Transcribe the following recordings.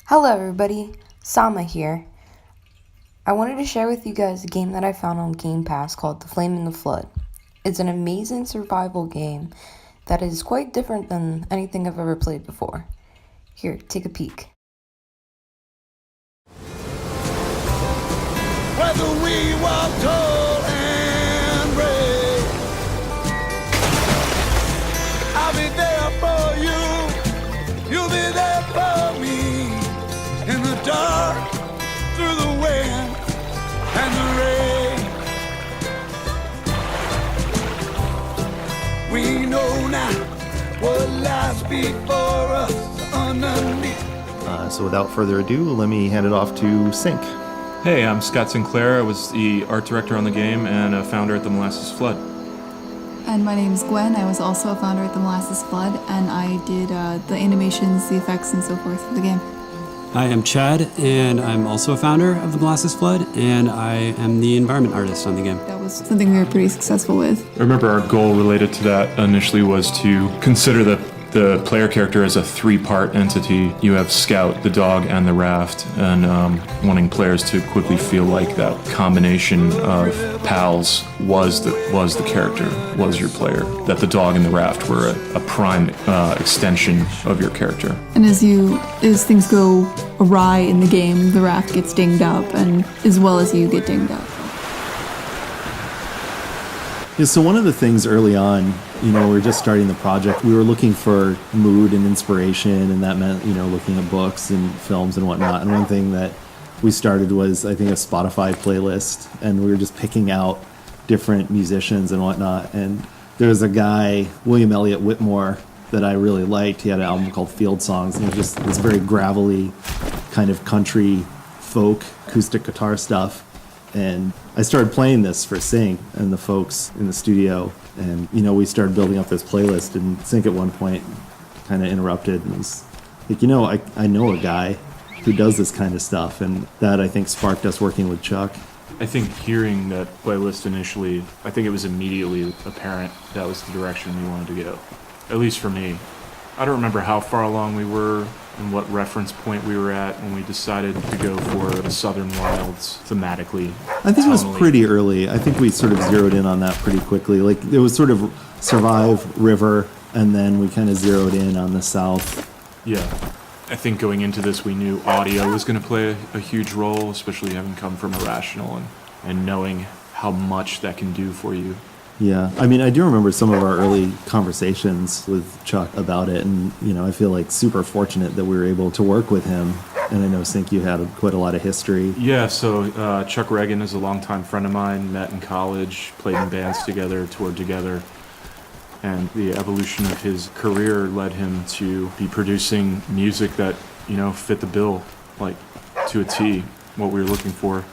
Hello everybody, Sama here. I wanted to share with you guys a game that I found on Game Pass called The Flame in the Flood. It's an amazing survival game that is quite different than anything I've ever played before. Here, take a peek. Whether we walk tall and brave, I'll be there for you, you'll be there for me, in the dark, through the wind and the rain. We know now what lies before us underneath. So without further ado, let me hand it off to Sync. Hey, I'm Scott Sinclair. I was the art director on the game and a founder at the Molasses Flood. And my name's Gwen. I was also a founder at the Molasses Flood, and I did the animations, the effects, and so forth for the game. I am Chad, and I'm also a founder of the Molasses Flood, and I am the environment artist on the game. That was something we were pretty successful with. I remember our goal related to that initially was to consider the player character as a three-part entity. You have Scout, the dog, and the raft, and wanting players to quickly feel like that combination of pals was the character, was your player. That the dog and the raft were a prime extension of your character. And as things go awry in the game, the raft gets dinged up, and as well as you get dinged up. Yeah, so one of the things early on, we were just starting the project, we were looking for mood and inspiration, and that meant, looking at books and films and whatnot. And one thing that we started was, I think, a Spotify playlist, and we were just picking out different musicians and whatnot. And there was a guy, William Elliott Whitmore, that I really liked. He had an album called Field Songs, and it was just this very gravelly kind of country folk acoustic guitar stuff. And I started playing this for Sync and the folks in the studio, and we started building up this playlist, and Sync at one point kind of interrupted and was like, I know a guy who does this kind of stuff, and that, I think, sparked us working with Chuck. I think hearing that playlist initially, I think it was immediately apparent that was the direction we wanted to go, at least for me. I don't remember how far along we were and what reference point we were at when we decided to go for the Southern Wilds thematically. I think it was tonally. pretty early. I think we sort of zeroed in on that pretty quickly. Like, it was sort of Survive, River, and then we kind of zeroed in on the South. Yeah. I think going into this, we knew audio was going to play a huge role, especially having come from Irrational and knowing how much that can do for you. Yeah, I mean, I do remember some of our early conversations with Chuck about it, and, I feel like super fortunate that we were able to work with him. And I know, Sync, you had quite a lot of history. Yeah, so Chuck Reagan is a longtime friend of mine, met in college, played in bands together, toured together, and the evolution of his career led him to be producing music that, fit the bill, like, to a T, what we were looking for.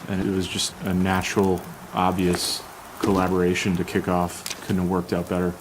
And it was just a natural, obvious collaboration to kick off. Couldn't have worked out better.